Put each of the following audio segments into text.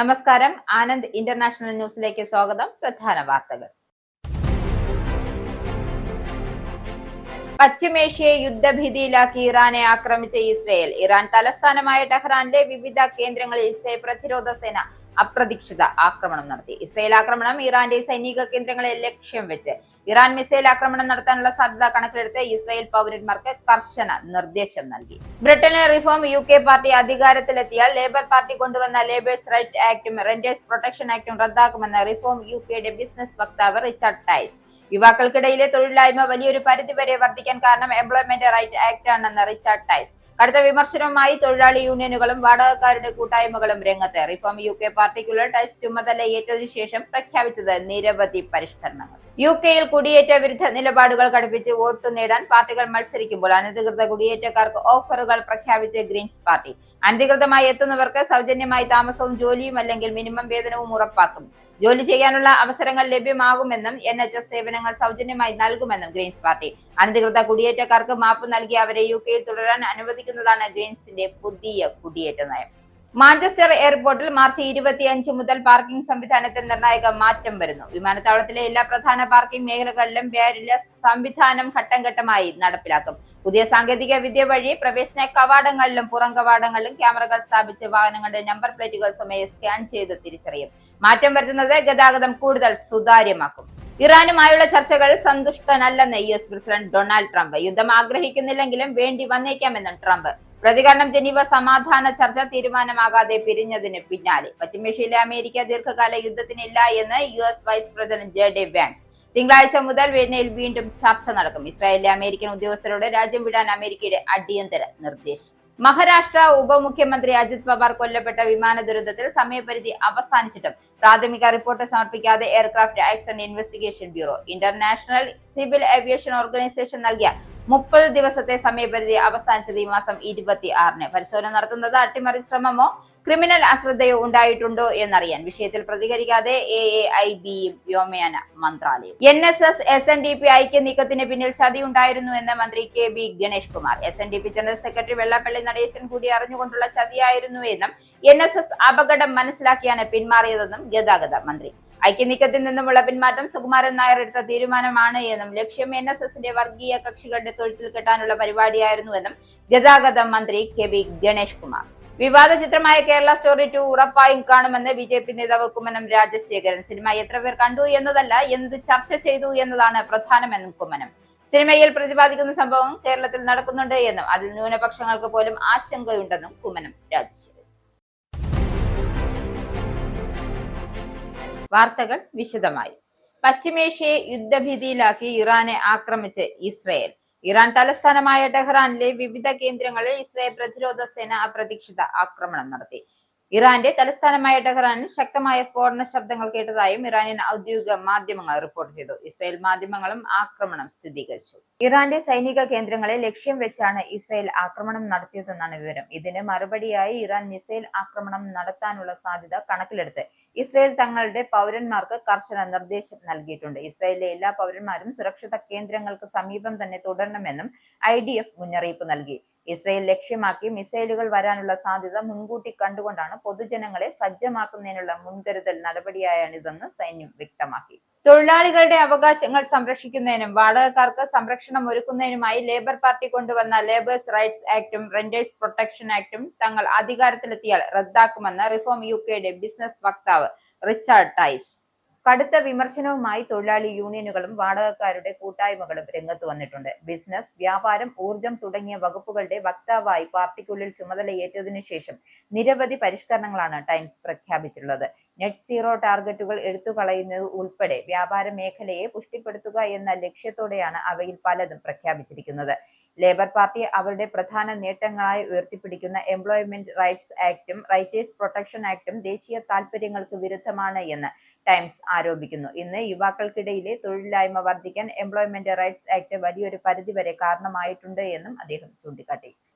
നമസ്കാരം. ആനന്ദ് ഇന്റർനാഷണൽ ന്യൂസിലേക്ക് സ്വാഗതം. പ്രധാന വാർത്തകൾ. പശ്ചിമേഷ്യയെ യുദ്ധഭീതിയിലാക്കി ഇറാനെ ആക്രമിച്ച ഇസ്രയേൽ. ഇറാൻ തലസ്ഥാനമായ ടെഹ്റാനിലെ വിവിധ കേന്ദ്രങ്ങളിൽ ഇസ്രയേൽ പ്രതിരോധ സേന അപ്രതീക്ഷിത ആക്രമണം നടത്തി. ഇസ്രയേൽ ആക്രമണം ഇറാന്റെ സൈനിക കേന്ദ്രങ്ങളെ ലക്ഷ്യം വെച്ച്. ഇറാൻ മിസൈൽ ആക്രമണം നടത്താനുള്ള സാധ്യത കണക്കിലെടുത്ത് ഇസ്രയേൽ പൗരന്മാർക്ക് കർശന നിർദ്ദേശം നൽകി. ബ്രിട്ടനിലെ റിഫോം UK പാർട്ടി അധികാരത്തിലെത്തിയാൽ ലേബർ പാർട്ടി കൊണ്ടുവന്ന ലേബേഴ്സ് റൈറ്റ് ആക്ടും റെന്റേഴ്സ് പ്രൊട്ടക്ഷൻ ആക്ടും റദ്ദാക്കുമെന്ന് റിഫോം UKയുടെ ബിസിനസ് വക്താവ് റിച്ചാർഡ് ടൈസ്. യുവാക്കൾക്കിടയിലെ തൊഴിലില്ലായ്മ വലിയൊരു പരിധിവരെ വർദ്ധിക്കാൻ കാരണം എംപ്ലോയ്മെന്റ് റൈറ്റ് ആക്ട് ആണെന്ന് റിച്ചാർഡ് ടൈസ്. കടുത്ത വിമർശനവുമായി തൊഴിലാളി യൂണിയനുകളും വാടകക്കാരുടെ കൂട്ടായ്മകളും രംഗത്ത്. റിഫോം UK പാർട്ടിക്കുള്ള ടൈസ് ചുമതലയേറ്റതിനു ശേഷം പ്രഖ്യാപിച്ചത് നിരവധി പരിഷ്കരണങ്ങൾ. UKയിൽ കുടിയേറ്റ വിരുദ്ധ നിലപാടുകൾ ഘടിപ്പിച്ച് വോട്ട് നേടാൻ പാർട്ടികൾ മത്സരിക്കുമ്പോൾ അനധികൃത കുടിയേറ്റക്കാർക്ക് ഓഫറുകൾ പ്രഖ്യാപിച്ച് ഗ്രീൻസ് പാർട്ടി. അനധികൃതമായി എത്തുന്നവർക്ക് സൗജന്യമായി താമസവും ജോലിയും അല്ലെങ്കിൽ മിനിമം വേതനവും ഉറപ്പാക്കും. ജോലി ചെയ്യാനുള്ള അവസരങ്ങൾ ലഭ്യമാകുമെന്നും NHS സേവനങ്ങൾ സൗജന്യമായി നൽകുമെന്നും ഗ്രീൻസ് പാർട്ടി. അനധികൃത കുടിയേറ്റക്കാർക്ക് മാപ്പ് നൽകി അവരെ UKയിൽ തുടരാൻ അനുവദിക്കുന്നതാണ് ഗ്രീൻസിന്റെ പുതിയ കുടിയേറ്റ നയം. മാഞ്ചസ്റ്റർ എയർപോർട്ടിൽ മാർച്ച് 25 മുതൽ പാർക്കിംഗ് സംവിധാനത്തിൽ നിർണായക മാറ്റം വരുന്നു. വിമാനത്താവളത്തിലെ എല്ലാ പ്രധാന പാർക്കിംഗ് മേഖലകളിലും ബാരിയർലെസ് സംവിധാനം ഘട്ടം ഘട്ടമായി നടപ്പിലാക്കും. പുതിയ സാങ്കേതിക വിദ്യ വഴി പ്രവേശന കവാടങ്ങളിലും പുറം കവാടങ്ങളിലും ക്യാമറകൾ സ്ഥാപിച്ച് വാഹനങ്ങളുടെ നമ്പർ പ്ലേറ്റുകൾ സ്വമേധയാ സ്കാൻ ചെയ്ത് തിരിച്ചറിയും. മാറ്റം വരുത്തുന്നത് ഗതാഗതം കൂടുതൽ സുതാര്യമാക്കും. ഇറാനുമായുള്ള ചർച്ചകൾ സന്തുഷ്ടനല്ലെന്ന് US പ്രസിഡന്റ് ഡൊണാൾഡ് ട്രംപ്. യുദ്ധം ആഗ്രഹിക്കുന്നില്ലെങ്കിലും വേണ്ടി വന്നേക്കാമെന്നും ട്രംപ്. പ്രതികരണം ജനീവ സമാധാന ചർച്ച തീരുമാനമാകാതെ പിരിഞ്ഞതിന് പിന്നാലെ. പശ്ചിമേഷ്യയിലെ അമേരിക്ക ദീർഘകാല യുദ്ധത്തിനില്ല എന്ന് US vice president JD Vance. തിങ്കളാഴ്ച മുതൽ വെനയിൽ വീണ്ടും ചർച്ച നടക്കും. ഇസ്രായേലിലെ അമേരിക്കൻ ഉദ്യോഗസ്ഥരോട് രാജ്യം വിടാൻ അമേരിക്കയുടെ അടിയന്തര നിർദ്ദേശം. മഹാരാഷ്ട്ര ഉപമുഖ്യമന്ത്രി അജിത് പവാർ കൊല്ലപ്പെട്ട വിമാന ദുരന്തത്തിൽ സമയപരിധി അവസാനിച്ചിട്ടും പ്രാഥമിക റിപ്പോർട്ട് സമർപ്പിക്കാതെ aircraft accident investigation bureau. International civil aviation organisation നൽകിയ 30 ദിവസത്തെ സമയപരിധി അവസാനിച്ചത് ഈ മാസം 26-ന്. പരിശോധന നടത്തുന്നത് അട്ടിമറി ശ്രമമോ ക്രിമിനൽ അശ്രദ്ധയോ ഉണ്ടായിട്ടുണ്ടോ എന്നറിയാൻ വിഷയത്തിൽ പ്രതികരിക്കാതെ AAIBയും വ്യോമയാന മന്ത്രാലയം. NSS SNDP ഐക്യ നീക്കത്തിന് പിന്നിൽ ചതിയുണ്ടായിരുന്നു എന്ന് മന്ത്രി KB Ganesh Kumar. SNDP general secretary Vellappally Natesan കൂടി അറിഞ്ഞുകൊണ്ടുള്ള ചതിയായിരുന്നു എന്നും NSS അപകടം മനസ്സിലാക്കിയാണ് പിന്മാറിയതെന്നും ഗതാഗത മന്ത്രി. ഐക്യനീക്കത്തിൽ നിന്നുമുള്ള പിന്മാറ്റം സുകുമാരൻ നായർ എടുത്ത തീരുമാനമാണ് എന്നും ലക്ഷ്യം NSSന്റെ വർഗീയ കക്ഷികളുടെ തൊഴുത്തിൽ കെട്ടാനുള്ള പരിപാടിയായിരുന്നുവെന്നും ഗതാഗത മന്ത്രി KB ഗണേഷ് കുമാർ. വിവാദ ചിത്രമായ കേരള സ്റ്റോറി 2 ഉറപ്പായും കാണുമെന്ന് BJP നേതാവ് കുമ്മനം രാജശേഖരൻ. സിനിമ എത്ര പേർ കണ്ടു എന്നതല്ല, എന്ത് ചർച്ച ചെയ്തു എന്നതാണ് പ്രധാനമെന്നും കുമ്മനം. സിനിമയിൽ പ്രതിപാദിക്കുന്ന സംഭവം കേരളത്തിൽ നടക്കുന്നുണ്ട് എന്നും അതിൽ ന്യൂനപക്ഷങ്ങൾക്ക് പോലും ആശങ്കയുണ്ടെന്നും കുമ്മനം രാജശേഖരൻ. വാർത്തകൾ വിശദമായി. പശ്ചിമേഷ്യയെ യുദ്ധഭീതിയിലാക്കി ഇറാനെ ആക്രമിച്ച് ഇസ്രയേൽ. ഇറാൻ തലസ്ഥാനമായ ടെഹ്റാനിലെ വിവിധ കേന്ദ്രങ്ങളിൽ ഇസ്രയേൽ പ്രതിരോധ സേന അപ്രതീക്ഷിത ആക്രമണം നടത്തി. ഇറാന്റെ തലസ്ഥാനമായ ടെഹ്റാനിൽ ശക്തമായ സ്ഫോടന ശബ്ദങ്ങൾ കേട്ടതായും ഇറാനിയൻ ഔദ്യോഗിക മാധ്യമങ്ങൾ റിപ്പോർട്ട് ചെയ്തു. ഇസ്രയേൽ മാധ്യമങ്ങളും ആക്രമണം സ്ഥിരീകരിച്ചു. ഇറാന്റെ സൈനിക കേന്ദ്രങ്ങളെ ലക്ഷ്യം വെച്ചാണ് ഇസ്രയേൽ ആക്രമണം നടത്തിയതെന്നാണ് വിവരം. ഇതിന് മറുപടിയായി ഇറാൻ മിസൈൽ ആക്രമണം നടത്താനുള്ള സാധ്യത കണക്കിലെടുത്ത് ഇസ്രയേൽ തങ്ങളുടെ പൗരന്മാർക്ക് കർശന നിർദ്ദേശം നൽകിയിട്ടുണ്ട്. ഇസ്രയേലിലെ എല്ലാ പൗരന്മാരും സുരക്ഷിത കേന്ദ്രങ്ങൾക്ക് സമീപം തന്നെ തുടരണമെന്നും IDF മുന്നറിയിപ്പ് നൽകി. ഇസ്രയേൽ ലക്ഷ്യമാക്കി മിസൈലുകൾ വരാനുള്ള സാധ്യത മുൻകൂട്ടി കണ്ടുകൊണ്ടാണ് പൊതുജനങ്ങളെ സജ്ജമാക്കുന്നതിനുള്ള മുൻകരുതൽ നടപടിയാണിതെന്ന് സൈന്യം വ്യക്തമാക്കി. തൊഴിലാളികളുടെ അവകാശങ്ങൾ സംരക്ഷിക്കുന്നതിനും വാടകക്കാർക്ക് സംരക്ഷണം ഒരുക്കുന്നതിനുമായി ലേബർ പാർട്ടി കൊണ്ടുവന്ന ലേബേഴ്സ് റൈറ്റ്സ് ആക്ടും റെന്റേഴ്സ് പ്രൊട്ടക്ഷൻ ആക്ടും തങ്ങൾ അധികാരത്തിലെത്തിയാൽ റദ്ദാക്കുമെന്ന് റിഫോം UKയുടെ ബിസിനസ് വക്താവ് റിച്ചാർഡ് ടൈസ്. കടുത്ത വിമർശനവുമായി തൊഴിലാളി യൂണിയനുകളും വാടകക്കാരുടെ കൂട്ടായ്മകളും രംഗത്ത് വന്നിട്ടുണ്ട്. ബിസിനസ്, വ്യാപാരം, ഊർജം തുടങ്ങിയ വകുപ്പുകളുടെ വക്താവായി പാർട്ടിക്കുള്ളിൽ ചുമതലയേറ്റതിനു ശേഷം നിരവധി പരിഷ്കരണങ്ങളാണ് ടൈംസ് പ്രഖ്യാപിച്ചിട്ടുള്ളത്. നെറ്റ് സീറോ ടാർഗറ്റുകൾ എടുത്തുകളയുന്നത് ഉൾപ്പെടെ വ്യാപാര മേഖലയെ പുഷ്ടിപ്പെടുത്തുക എന്ന ലക്ഷ്യത്തോടെയാണ് അവയിൽ പലതും പ്രഖ്യാപിച്ചിരിക്കുന്നത്. ലേബർ പാർട്ടി അവരുടെ പ്രധാന നേട്ടങ്ങളായി ഉയർത്തിപ്പിടിക്കുന്ന എംപ്ലോയ്മെന്റ് റൈറ്റ്സ് ആക്ടും റൈറ്റേഴ്സ് പ്രൊട്ടക്ഷൻ ആക്ടും ദേശീയ താൽപര്യങ്ങൾക്ക് വിരുദ്ധമാണ് എന്ന് ടൈംസ് ആരോപിക്കുന്നു. ഇന്ന് യുവാക്കൾക്കിടയിലെ തൊഴിലില്ലായ്മ വർദ്ധിക്കാൻ എംപ്ലോയ്മെന്റ് റൈറ്റ്സ് ആക്ട് വലിയൊരു പരിധിവരെ കാരണമായിട്ടുണ്ട് എന്നും അദ്ദേഹം ചൂണ്ടിക്കാട്ടി.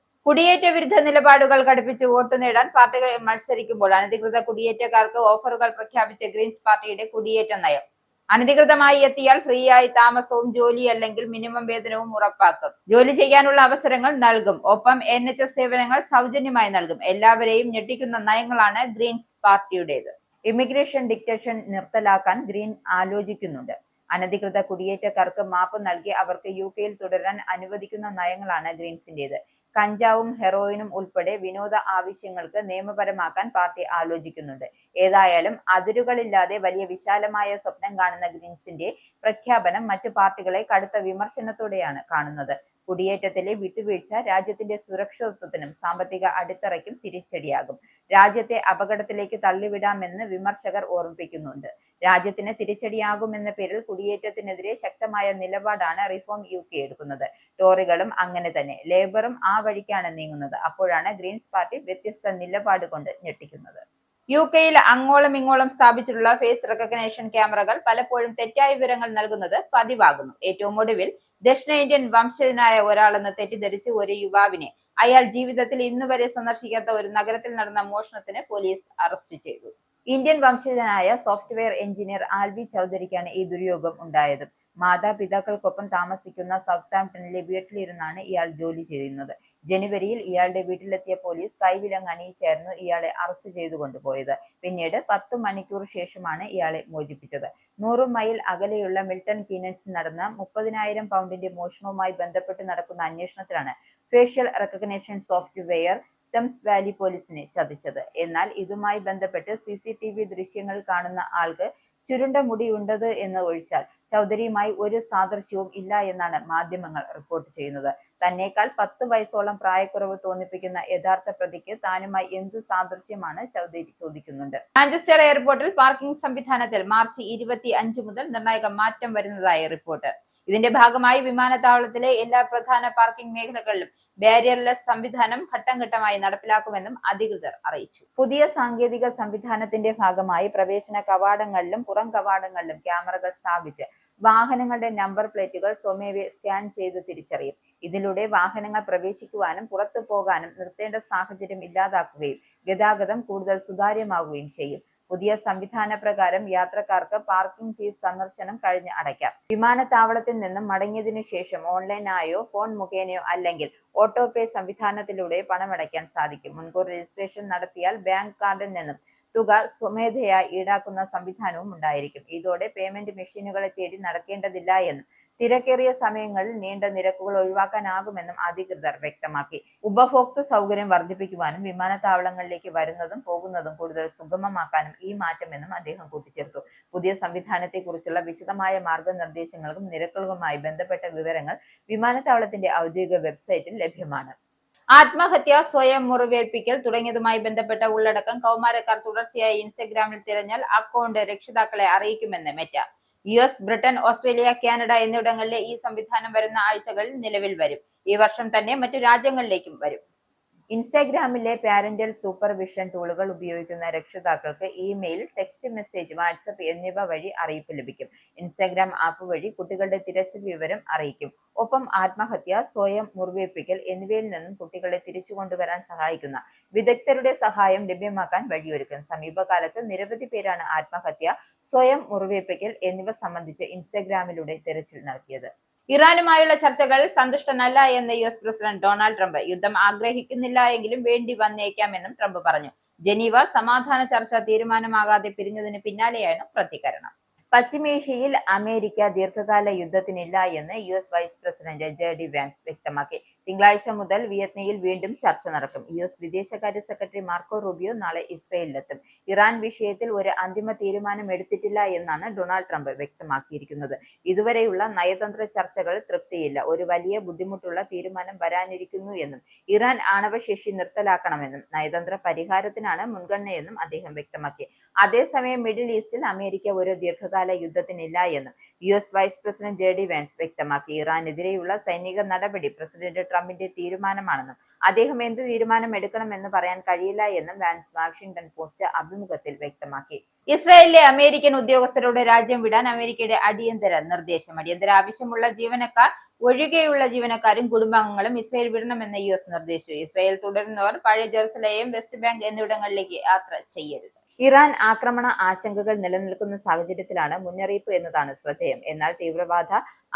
കുടിയേറ്റ വിരുദ്ധ നിലപാടുകൾ ഘടിപ്പിച്ച് വോട്ട് നേടാൻ പാർട്ടികൾ മത്സരിക്കുമ്പോൾ അനധികൃത കുടിയേറ്റക്കാർക്ക് ഓഫറുകൾ പ്രഖ്യാപിച്ച ഗ്രീൻസ് പാർട്ടിയുടെ കുടിയേറ്റ നയം. അനധികൃതമായി എത്തിയാൽ ഫ്രീ ആയി താമസവും ജോലി അല്ലെങ്കിൽ മിനിമം വേതനവും ഉറപ്പാക്കും. ജോലി ചെയ്യാനുള്ള അവസരങ്ങൾ നൽകും. ഒപ്പം NHS സേവനങ്ങൾ സൗജന്യമായി നൽകും. എല്ലാവരെയും ഞെട്ടിക്കുന്ന നയങ്ങളാണ് ഗ്രീൻസ് പാർട്ടിയുടേത്. ഇമിഗ്രേഷൻ ഡിക്റ്റേഷൻ നിർത്തലാക്കാൻ ഗ്രീൻ ആലോചിക്കുന്നുണ്ട്. അനധികൃത കുടിയേറ്റക്കാർക്ക് മാപ്പ് നൽകി അവർക്ക് UK-യിൽ തുടരാൻ അനുവദിക്കുന്ന നയങ്ങളാണ് ഗ്രീൻസിന്റേത്. കഞ്ചാവും ഹെറോയിനും ഉൾപ്പെടെ വിനോദ ആവശ്യങ്ങൾക്ക് നിയമപരമാക്കാൻ പാർട്ടി ആലോചിക്കുന്നുണ്ട്. ഏതായാലും അതിരുകളില്ലാതെ വലിയ വിശാലമായ സ്വപ്നം കാണുന്ന ഗ്രീൻസിന്റെ പ്രഖ്യാപനം മറ്റു പാർട്ടികളെ കടുത്ത വിമർശനത്തോടെയാണ് കാണുന്നത്. കുടിയേറ്റത്തിലെ വിട്ടുവീഴ്ച രാജ്യത്തിന്റെ സുരക്ഷിതത്വത്തിനും സാമ്പത്തിക അടിത്തറയ്ക്കും തിരിച്ചടിയാകും. രാജ്യത്തെ അപകടത്തിലേക്ക് തള്ളിവിടാമെന്ന് വിമർശകർ ഓർമ്മിപ്പിക്കുന്നുണ്ട്. രാജ്യത്തിന് തിരിച്ചടിയാകുമെന്ന പേരിൽ കുടിയേറ്റത്തിനെതിരെ ശക്തമായ നിലപാടാണ് റിഫോം UK എടുക്കുന്നത്. ടോറികളും അങ്ങനെ തന്നെ. ലേബറും ആ വഴിക്കാണ് നീങ്ങുന്നത്. അപ്പോഴാണ് ഗ്രീൻസ് പാർട്ടി വ്യത്യസ്ത നിലപാട് കൊണ്ട് ഞെട്ടിക്കുന്നത്. UK-യിൽ അങ്ങോളം ഇങ്ങോളം സ്ഥാപിച്ചിട്ടുള്ള ഫേസ് റെക്കഗ്നേഷൻ ക്യാമറകൾ പലപ്പോഴും തെറ്റായ വിവരങ്ങൾ നൽകുന്നത് പതിവാകുന്നു. ഏറ്റവും ഒടുവിൽ ദക്ഷിണേന്ത്യൻ വംശജനായ ഒരാളെന്ന് തെറ്റിദ്ധരിച്ച് ഒരു യുവാവിനെ അയാൾ ജീവിതത്തിൽ ഇന്നുവരെ സന്ദർശിക്കാത്ത ഒരു നഗരത്തിൽ നടന്ന മോഷണത്തിന് പോലീസ് അറസ്റ്റ് ചെയ്തു. ഇന്ത്യൻ വംശജനായ സോഫ്റ്റ്വെയർ എഞ്ചിനീയർ ആൽവി ചൗധരിക്കാണ് ഈ ദുര്യോഗം ഉണ്ടായത്. മാതാപിതാക്കൾക്കൊപ്പം താമസിക്കുന്ന സൗത്താംപ്ടണിലെ വീട്ടിലിരുന്നാണ് ഇയാൾ ജോലി ചെയ്യുന്നത്. ജനുവരിയിൽ ഇയാളുടെ വീട്ടിലെത്തിയ പോലീസ് കൈവിലങ്ങ് അണിയിച്ചായിരുന്നു ഇയാളെ അറസ്റ്റ് ചെയ്തു കൊണ്ടുപോയത്. പിന്നീട് 10 മണിക്കൂർ ശേഷമാണ് ഇയാളെ മോചിപ്പിച്ചത്. 100 മൈൽ അകലെയുള്ള മിൽട്ടൺ കീനൻസിൽ നടന്ന 30,000 പൗണ്ടിന്റെ മോഷണവുമായി ബന്ധപ്പെട്ട് നടക്കുന്ന അന്വേഷണത്തിലാണ് facial recognition software Thames Valley പോലീസിനെ ചതിച്ചത്. എന്നാൽ ഇതുമായി ബന്ധപ്പെട്ട് CCTV ദൃശ്യങ്ങൾ കാണുന്ന ആൾക്ക് ചുരുണ്ട മുടിയുണ്ടത് എന്ന് ഒഴിച്ചാൽ ചൗധരിയുമായി ഒരു സാദൃശ്യവും ഇല്ല എന്നാണ് മാധ്യമങ്ങൾ റിപ്പോർട്ട് ചെയ്യുന്നത്. തന്നേക്കാൾ 10 വയസ്സോളം പ്രായക്കുറവ് തോന്നിപ്പിക്കുന്ന യഥാർത്ഥ പ്രതിക്ക് താനുമായി എന്ത് സാദൃശ്യമാണ് ചൗധരി ചോദിക്കുന്നുണ്ട്. മാഞ്ചസ്റ്റർ എയർപോർട്ടിൽ പാർക്കിംഗ് സംവിധാനത്തിൽ മാർച്ച് 25 മുതൽ നിർണായക മാറ്റം വരുന്നതായി റിപ്പോർട്ട്. ഇതിന്റെ ഭാഗമായി വിമാനത്താവളത്തിലെ എല്ലാ പ്രധാന പാർക്കിംഗ് മേഖലകളിലും ബാരിയർലെസ് സംവിധാനം ഘട്ടം ഘട്ടമായി നടപ്പിലാക്കുമെന്നും അധികൃതർ അറിയിച്ചു. പുതിയ സാങ്കേതിക സംവിധാനത്തിന്റെ ഭാഗമായി പ്രവേശന കവാടങ്ങളിലും പുറം കവാടങ്ങളിലും ക്യാമറകൾ സ്ഥാപിച്ച് വാഹനങ്ങളുടെ നമ്പർ പ്ലേറ്റുകൾ സ്വമേവ സ്കാൻ ചെയ്ത് തിരിച്ചറിയും. ഇതിലൂടെ വാഹനങ്ങൾ പ്രവേശിക്കുവാനും പുറത്തു പോകാനും നിർത്തേണ്ട സാഹചര്യം ഇല്ലാതാക്കുകയും ഗതാഗതം കൂടുതൽ സുതാര്യമാവുകയും ചെയ്യും. പുതിയ സംവിധാന പ്രകാരം യാത്രക്കാർക്ക് പാർക്കിംഗ് ഫീസ് സന്ദർശനം കഴിഞ്ഞ് അടയ്ക്കാം. വിമാനത്താവളത്തിൽ നിന്നും മടങ്ങിയതിനു ശേഷം ഓൺലൈനായോ ഫോൺ മുഖേനയോ അല്ലെങ്കിൽ ഓട്ടോ പേ സംവിധാനത്തിലൂടെ പണമടയ്ക്കാൻ സാധിക്കും. മുൻകൂർ രജിസ്ട്രേഷൻ നടത്തിയാൽ ബാങ്ക് കാർഡിൽ നിന്നും തുക സ്വമേധയാ ഈടാക്കുന്ന സംവിധാനവും ഉണ്ടായിരിക്കും. ഇതോടെ പേയ്മെന്റ് മെഷീനുകളെ തേടി നടക്കേണ്ടതില്ല എന്നും തിരക്കേറിയ സമയങ്ങളിൽ നീണ്ട നിരക്കുകൾ ഒഴിവാക്കാനാകുമെന്നും അധികൃതർ വ്യക്തമാക്കി. ഉപഭോക്തൃ സൗകര്യം വർദ്ധിപ്പിക്കുവാനും വിമാനത്താവളങ്ങളിലേക്ക് വരുന്നതും പോകുന്നതും കൂടുതൽ സുഗമമാക്കാനും ഈ മാറ്റമെന്നും അദ്ദേഹം കൂട്ടിച്ചേർത്തു. പുതിയ സംവിധാനത്തെക്കുറിച്ചുള്ള വിശദമായ മാർഗനിർദ്ദേശങ്ങൾക്കും നിരക്കുകളുമായി ബന്ധപ്പെട്ട വിവരങ്ങൾ വിമാനത്താവളത്തിന്റെ ഔദ്യോഗിക വെബ്സൈറ്റിൽ ലഭ്യമാണ്. ആത്മഹത്യ, സ്വയം മുറിവേൽപ്പിക്കൽ തുടങ്ങിയതുമായി ബന്ധപ്പെട്ട ഉള്ളടക്കം കൗമാരക്കാർ തുടർച്ചയായി ഇൻസ്റ്റഗ്രാമിൽ തിരഞ്ഞാൽ അക്കൗണ്ട് രക്ഷിതാക്കളെ അറിയിക്കുമെന്ന് Meta. US, Britain, Australia, Canada എന്നിവിടങ്ങളിലെ ഈ സംവിധാനം വരുന്ന ആഴ്ചകളിൽ നിലവിൽ വരും. ഈ വർഷം തന്നെ മറ്റു രാജ്യങ്ങളിലേക്കും വരും. ഇൻസ്റ്റാഗ്രാമിലെ പാരന്റൽ സൂപ്പർവിഷൻ ടൂളുകൾ ഉപയോഗിക്കുന്ന രക്ഷിതാക്കൾക്ക് ഇമെയിൽ, ടെക്സ്റ്റ് മെസ്സേജ്, വാട്സപ്പ് എന്നിവ വഴി അറിയിപ്പ് ലഭിക്കും. ഇൻസ്റ്റാഗ്രാം ആപ്പ് വഴി കുട്ടികളുടെ തിരച്ചിൽ വിവരം അറിയിക്കും. ഒപ്പം ആത്മഹത്യ, സ്വയം മുറിവേൽപ്പിക്കൽ എന്നിവയിൽ നിന്നും കുട്ടികളെ തിരിച്ചു കൊണ്ടുവരാൻ സഹായിക്കുന്ന വിദഗ്ധരുടെ സഹായം ലഭ്യമാക്കാൻ വഴിയൊരുക്കും. സമീപകാലത്ത് നിരവധി പേരാണ് ആത്മഹത്യ, സ്വയം മുറിവേൽപ്പിക്കൽ എന്നിവ സംബന്ധിച്ച് ഇൻസ്റ്റാഗ്രാമിലൂടെ തിരച്ചിൽ നടത്തിയത്. ഇറാനുമായുള്ള ചർച്ചകളിൽ സന്തുഷ്ടനല്ല എന്ന് US പ്രസിഡന്റ് ഡൊണാൾഡ് ട്രംപ്. യുദ്ധം ആഗ്രഹിക്കുന്നില്ല എങ്കിലും വേണ്ടി വന്നേക്കാമെന്നും ട്രംപ് പറഞ്ഞു. ജനീവ സമാധാന ചർച്ച തീരുമാനമാകാതെ പിരിഞ്ഞതിന് പിന്നാലെയാണ് പ്രതികരണം. പശ്ചിമേഷ്യയിൽ അമേരിക്ക ദീർഘകാല യുദ്ധത്തിനില്ല എന്ന് US vice president JD Vance വ്യക്തമാക്കി. തിങ്കളാഴ്ച മുതൽ വിയറ്റ്നാമിൽ വീണ്ടും ചർച്ച നടക്കും. US വിദേശകാര്യ സെക്രട്ടറി മാർക്കോ റൂബിയോ നാളെ ഇസ്രയേലിലെത്തും. ഇറാൻ വിഷയത്തിൽ ഒരു അന്തിമ തീരുമാനം എടുത്തിട്ടില്ല എന്നാണ് ഡൊണാൾഡ് ട്രംപ് വ്യക്തമാക്കിയിരിക്കുന്നത്. ഇതുവരെയുള്ള നയതന്ത്ര ചർച്ചകളിൽ തൃപ്തിയില്ല. ഒരു വലിയ ബുദ്ധിമുട്ടുള്ള തീരുമാനം വരാനിരിക്കുന്നു എന്നും ഇറാൻ ആണവശേഷി നിർത്തലാക്കണമെന്നും നയതന്ത്ര പരിഹാരത്തിനാണ് മുൻഗണനയെന്നും അദ്ദേഹം വ്യക്തമാക്കി. അതേസമയം മിഡിൽ ഈസ്റ്റിൽ അമേരിക്ക ഒരു ദീർഘകാല യുദ്ധത്തിനില്ല എന്നും US vice president JD Vance വ്യക്തമാക്കി. ഇറാനെതിരെയുള്ള സൈനിക നടപടി പ്രസിഡന്റ് ട്രംപിന്റെ തീരുമാനമാണെന്നും അദ്ദേഹം എന്ത് തീരുമാനം എടുക്കണമെന്ന് പറയാൻ കഴിയില്ല എന്നും വാൻസ് വാഷിംഗ്ടൺ പോസ്റ്റ് അഭിമുഖത്തിൽ വ്യക്തമാക്കി. ഇസ്രായേലിലെ അമേരിക്കൻ ഉദ്യോഗസ്ഥരോട് രാജ്യം വിടാൻ അമേരിക്കയുടെ അടിയന്തര നിർദ്ദേശം. അടിയന്തര ആവശ്യമുള്ള ജീവനക്കാർ ഒഴികെയുള്ള ജീവനക്കാരും കുടുംബാംഗങ്ങളും ഇസ്രായേൽ വിടണമെന്ന് US നിർദ്ദേശിച്ചു. ഇസ്രായേൽ തുടരുന്നവർ പഴയ ജെറുസലേം, വെസ്റ്റ് ബാങ്ക് എന്നിവിടങ്ങളിലേക്ക് യാത്ര ചെയ്യരുത്. ഇറാൻ ആക്രമണ ആശങ്കകൾ നിലനിൽക്കുന്ന സാഹചര്യത്തിലാണ് മുന്നറിയിപ്പ് എന്നതാണ് ശ്രദ്ധേയം. എന്നാൽ തീവ്രവാദ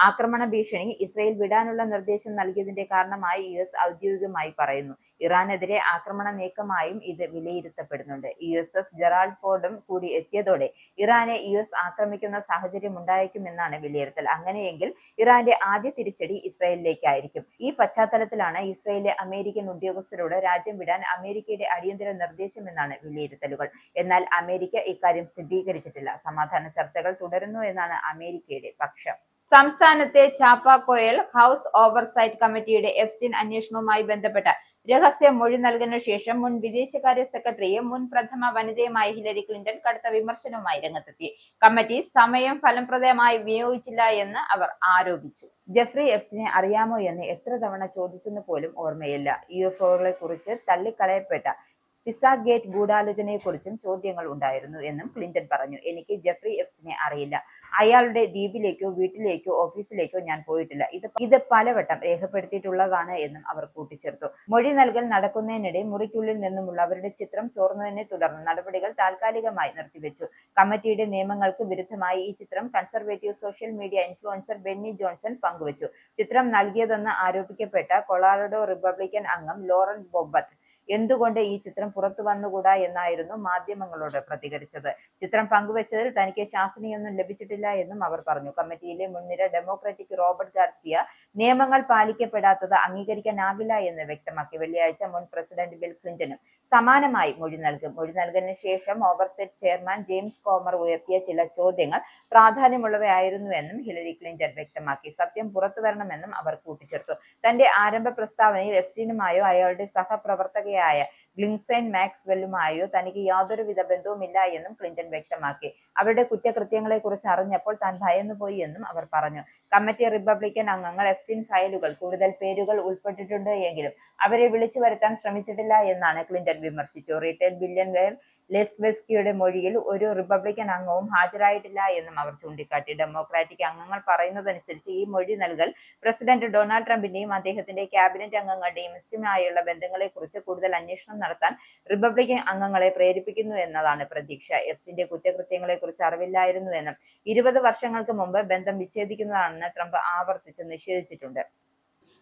ആക്രമണ ഭീഷണി ഇസ്രയേൽ വിടാനുള്ള നിർദ്ദേശം നൽകിയതിന്റെ കാരണമായി US ഔദ്യോഗികമായി പറയുന്നു. ഇറാനെതിരെ ആക്രമണ നീക്കമായും ഇത് വിലയിരുത്തപ്പെടുന്നുണ്ട്. USS ജെറാൾഡ് ഫോർഡും കൂടി എത്തിയതോടെ ഇറാനെ US ആക്രമിക്കുന്ന സാഹചര്യം ഉണ്ടായേക്കുമെന്നാണ് വിലയിരുത്തൽ. അങ്ങനെയെങ്കിൽ ഇറാന്റെ ആദ്യ തിരിച്ചടി ഇസ്രയേലിലേക്കായിരിക്കും. ഈ പശ്ചാത്തലത്തിലാണ് ഇസ്രയേലിലെ അമേരിക്കൻ ഉദ്യോഗസ്ഥരോട് രാജ്യം വിടാൻ അമേരിക്കയുടെ അടിയന്തര നിർദ്ദേശമെന്നാണ് വിലയിരുത്തലുകൾ. എന്നാൽ അമേരിക്ക ഇക്കാര്യം സ്ഥിരീകരിച്ചിട്ടില്ല. സമാധാന ചർച്ചകൾ തുടരുന്നു എന്നാണ് അമേരിക്കയുടെ പക്ഷം. സംസ്ഥാനത്തെ ചാപ്പാക്കോയിൽ ഹൗസ് ഓവർസൈറ്റ് കമ്മിറ്റിയുടെ എപ്സ്റ്റീൻ അന്വേഷണവുമായി ബന്ധപ്പെട്ട രഹസ്യ മൊഴി നൽകിയതിനു ശേഷം മുൻ വിദേശകാര്യ സെക്രട്ടറിയും മുൻ പ്രഥമ വനിതയുമായ ഹിലരി ക്ലിന്റൺ കടുത്ത വിമർശനവുമായി രംഗത്തെത്തി. കമ്മിറ്റി സമയം ഫലപ്രദമായി വിനിയോഗിച്ചില്ല എന്ന് അവർ ആരോപിച്ചു. ജെഫ്രി എപ്സ്റ്റീനെ അറിയാമോ എന്ന് എത്ര തവണ ചോദിച്ചെന്ന് പോലും ഓർമ്മയില്ല. UFOകളെ കുറിച്ച് തള്ളിക്കളയപ്പെട്ട പിസാഗേറ്റ് ഗൂഢാലോചനയെക്കുറിച്ചും ചോദ്യങ്ങൾ ഉണ്ടായിരുന്നു എന്നും ക്ലിന്റൺ പറഞ്ഞു. എനിക്ക് ജെഫ്രി എപ്സ്റ്റീനെ അറിയില്ല. അയാളുടെ ദ്വീപിലേക്കോ വീട്ടിലേക്കോ ഓഫീസിലേക്കോ ഞാൻ പോയിട്ടില്ല. ഇത് പലവട്ടം രേഖപ്പെടുത്തിയിട്ടുള്ളതാണ് എന്നും അവർ കൂട്ടിച്ചേർത്തു. മൊഴി നൽകൽ നടക്കുന്നതിനിടെ മുറിക്കുള്ളിൽ നിന്നുമുള്ള അവരുടെ ചിത്രം ചോർന്നതിനെ തുടർന്ന് നടപടികൾ താൽക്കാലികമായി നിർത്തിവെച്ചു. കമ്മിറ്റിയുടെ നിയമങ്ങൾക്ക് വിരുദ്ധമായി ഈ ചിത്രം conservative social media influencer Benny Johnson പങ്കുവച്ചു. ചിത്രം നൽകിയതെന്ന് ആരോപിക്കപ്പെട്ട കൊളറാഡോ റിപ്പബ്ലിക്കൻ അംഗം ലോറൻ ബൊബത്ത് എന്തുകൊണ്ട് ഈ ചിത്രം പുറത്തു വന്നുകൂടാ എന്നായിരുന്നു മാധ്യമങ്ങളോട് പ്രതികരിച്ചത്. ചിത്രം പങ്കുവച്ചതിൽ തനിക്ക് ശാസനയൊന്നും ലഭിച്ചിട്ടില്ല എന്നും അവർ പറഞ്ഞു. കമ്മിറ്റിയിലെ മുൻനിര ഡെമോക്രാറ്റിക് റോബർട്ട് ഗാർസിയ നിയമങ്ങൾ പാലിക്കപ്പെടാത്തത് അംഗീകരിക്കാനാകില്ല എന്ന് വ്യക്തമാക്കി. വെള്ളിയാഴ്ച മുൻ പ്രസിഡന്റ് ബിൽ ക്ലിന്റണും സമാനമായി മൊഴി നൽകും. മൊഴി നൽകലിന് ശേഷം ഓവർസെറ്റ് ചെയർമാൻ ജെയിംസ് കോമർ ഉയർത്തിയ ചില ചോദ്യങ്ങൾ പ്രാധാന്യമുള്ളവയായിരുന്നുവെന്നും ഹിലരി ക്ലിന്റൺ വ്യക്തമാക്കി. സത്യം പുറത്തുവരണമെന്നും അവർ കൂട്ടിച്ചേർത്തു. തന്റെ ആരംഭ പ്രസ്താവനയിൽ എപ്സ്റ്റീനുമായോ അയാളുടെ സഹപ്രവർത്തകയായ ഗ്ലിൻസൈൻ മാക്സ്വെല്ലുമായോ തനിക്ക് യാതൊരുവിധ ബന്ധവുമില്ല എന്നും ക്ലിന്റൺ വ്യക്തമാക്കി. അവരുടെ കുറ്റകൃത്യങ്ങളെ കുറിച്ച് അറിഞ്ഞപ്പോൾ താൻ ഭയന്നുപോയി എന്നും അവർ പറഞ്ഞു. കമ്മിറ്റി റിപ്പബ്ലിക്കൻ അംഗങ്ങൾ എപ്സ്റ്റീൻ ഫയലുകൾ കൂടുതൽ പേരുകൾ ഉൾപ്പെട്ടിട്ടുണ്ട് എങ്കിലും അവരെ വിളിച്ചു വരുത്താൻ ശ്രമിച്ചിട്ടില്ല എന്നാണ് ക്ലിന്റൺ വിമർശിച്ചു. റീറ്റെയിൽ ബില്യൺവെയർ ലെസ്വെസ്കിയുടെ മൊഴിയിൽ ഒരു റിപ്പബ്ലിക്കൻ അംഗവും ഹാജരായിട്ടില്ല എന്നും അവർ ചൂണ്ടിക്കാട്ടി. ഡെമോക്രാറ്റിക് അംഗങ്ങൾ പറയുന്നതനുസരിച്ച് ഈ മൊഴി നൽകൽ പ്രസിഡന്റ് ഡൊണാൾഡ് ട്രംപിന്റെയും അദ്ദേഹത്തിന്റെ ക്യാബിനറ്റ് അംഗങ്ങളുടെയും എപ്സ്റ്റീനുമായുള്ള ബന്ധങ്ങളെക്കുറിച്ച് കൂടുതൽ അന്വേഷണം നടത്താൻ റിപ്പബ്ലിക്കൻ അംഗങ്ങളെ പ്രേരിപ്പിക്കുന്നു എന്നതാണ് പ്രതീക്ഷ. എപ്സ്റ്റീന്റെ കുറ്റകൃത്യങ്ങളെക്കുറിച്ച് അറിവില്ലായിരുന്നുവെന്നും 20 വർഷങ്ങൾക്ക് മുമ്പ് ബന്ധം വിച്ഛേദിക്കുന്നതാണെന്ന് ട്രംപ് ആവർത്തിച്ച് നിഷേധിച്ചിട്ടുണ്ട്.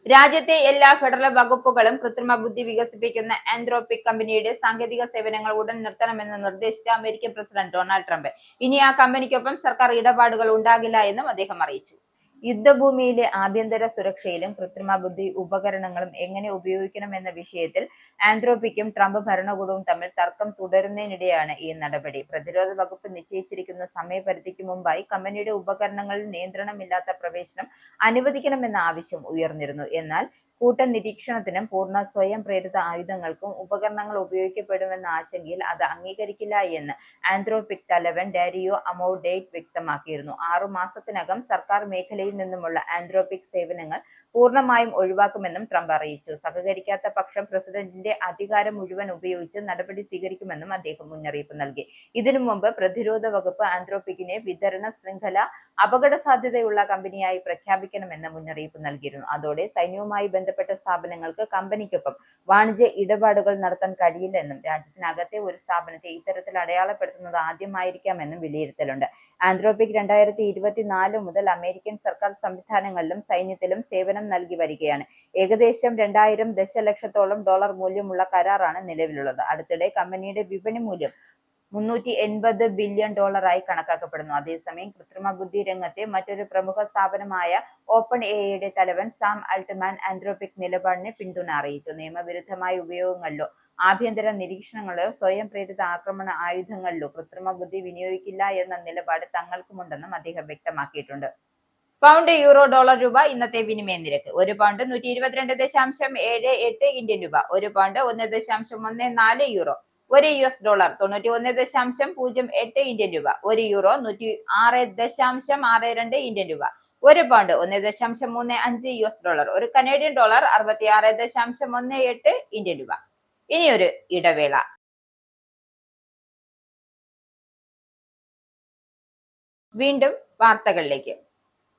രാജ്യത്തെ എല്ലാ ഫെഡറൽ വകുപ്പുകളും കൃത്രിമ ബുദ്ധി വികസിപ്പിക്കുന്ന ആന്ത്രോപിക് കമ്പനിയുടെ സാങ്കേതിക സേവനങ്ങൾ ഉടൻ നിർത്തണമെന്ന് നിർദ്ദേശിച്ച അമേരിക്കൻ പ്രസിഡന്റ് ഡൊണാൾഡ് ട്രംപ് ഇനി ആ കമ്പനിക്കൊപ്പം സർക്കാർ ഇടപാടുകൾ ഉണ്ടാകില്ല എന്നും അദ്ദേഹം അറിയിച്ചു. യുദ്ധഭൂമിയിലെ ആഭ്യന്തര സുരക്ഷയിലും കൃത്രിമ ബുദ്ധി ഉപകരണങ്ങളും എങ്ങനെ ഉപയോഗിക്കണമെന്ന വിഷയത്തിൽ ആന്ത്രോപിക്കും ട്രംപ് ഭരണകൂടവും തമ്മിൽ തർക്കം തുടരുന്നതിനിടെയാണ് ഈ നടപടി. പ്രതിരോധ വകുപ്പ് നിശ്ചയിച്ചിരിക്കുന്ന സമയപരിധിക്ക് മുമ്പായി കമ്പനിയുടെ ഉപകരണങ്ങളിൽ നിയന്ത്രണമില്ലാത്ത പ്രവേശനം അനുവദിക്കണമെന്ന ആവശ്യം ഉയർന്നിരുന്നു. എന്നാൽ കൂട്ടനിരീക്ഷണത്തിനും പൂർണ്ണ സ്വയം പ്രേരിത ആയുധങ്ങൾക്കും ഉപകരണങ്ങൾ ഉപയോഗിക്കപ്പെടുമെന്ന ആശങ്കയിൽ അത് അംഗീകരിക്കില്ല എന്ന് ആന്ത്രോപിക് തലവൻ ഡാരിയോ അമൗഡേറ്റ് വ്യക്തമാക്കിയിരുന്നു. 6 മാസത്തിനകം സർക്കാർ മേഖലയിൽ നിന്നുമുള്ള ആന്ത്രോപിക് സേവനങ്ങൾ പൂർണ്ണമായും ഒഴിവാക്കുമെന്നും ട്രംപ് അറിയിച്ചു. സഹകരിക്കാത്ത പക്ഷം പ്രസിഡന്റിന്റെ അധികാരം മുഴുവൻ ഉപയോഗിച്ച് നടപടി സ്വീകരിക്കുമെന്നും അദ്ദേഹം മുന്നറിയിപ്പ് നൽകി. ഇതിനു മുമ്പ് പ്രതിരോധ വകുപ്പ് ആന്ത്രോപിക്കിനെ വിതരണ ശൃംഖല അപകട സാധ്യതയുള്ള കമ്പനിയായി പ്രഖ്യാപിക്കണമെന്ന് മുന്നറിയിപ്പ് നൽകിയിരുന്നു. അതോടെ സൈന്യവുമായി ബന്ധപ്പെട്ട സ്ഥാപനങ്ങൾക്ക് കമ്പനിക്കൊപ്പം വാണിജ്യ ഇടപാടുകൾ നടത്താൻ കഴിയില്ലെന്നും രാജ്യത്തിനകത്തെ ഒരു സ്ഥാപനത്തെ ഇത്തരത്തിൽ അടയാളപ്പെടുത്തുന്നത് ആദ്യമായിരിക്കാമെന്നും വിലയിരുത്തലുണ്ട്. ആന്ത്രോപിക് 2024 മുതൽ അമേരിക്കൻ സർക്കാർ സംവിധാനങ്ങളിലും സൈന്യത്തിലും സേവനം നൽകി വരികയാണ്. ഏകദേശം 2000 ദശലക്ഷത്തോളം ഡോളർ മൂല്യമുള്ള കരാറാണ് നിലവിലുള്ളത്. അടുത്തിടെ കമ്പനിയുടെ വിപണി മൂല്യം $380 ബില്യൺ കണക്കാക്കപ്പെടുന്നു. അതേസമയം കൃത്രിമ ബുദ്ധി രംഗത്തെ മറ്റൊരു പ്രമുഖ സ്ഥാപനമായ ഓപ്പൺ എഐയുടെ തലവൻ സാം ആൾട്ട്മാൻ ആന്ത്രോപിക് നിലപാടിനെ പിന്തുണ അറിയിച്ചു. നിയമവിരുദ്ധമായ ഉപയോഗങ്ങളിലോ ആഭ്യന്തര നിരീക്ഷണങ്ങളിലോ സ്വയം പ്രേരിത ആക്രമണ ആയുധങ്ങളിലോ കൃത്രിമ ബുദ്ധി വിനിയോഗിക്കില്ല എന്ന നിലപാട് തങ്ങൾക്കുമുണ്ടെന്നും അദ്ദേഹം വ്യക്തമാക്കിയിട്ടുണ്ട്. പൗണ്ട്, യൂറോ, ഡോളർ, രൂപ ഇന്നത്തെ വിനിമയ നിരക്ക്. ഒരു പൗണ്ട് 122.78 ഇന്ത്യൻ രൂപ, ഒരു പൗണ്ട് 1.14 യൂറോ, ഒരു US ഡോളർ 91.08 ഇന്ത്യൻ രൂപ, ഒരു യൂറോ 106.62 ഇന്ത്യൻ രൂപ, ഒരു പൗണ്ട് 1.35 US ഡോളർ, ഒരു കനേഡിയൻ ഡോളർ 66.18 ഇന്ത്യൻ രൂപ. ഇനിയൊരു ഇടവേള. വീണ്ടും വാർത്തകളിലേക്ക്.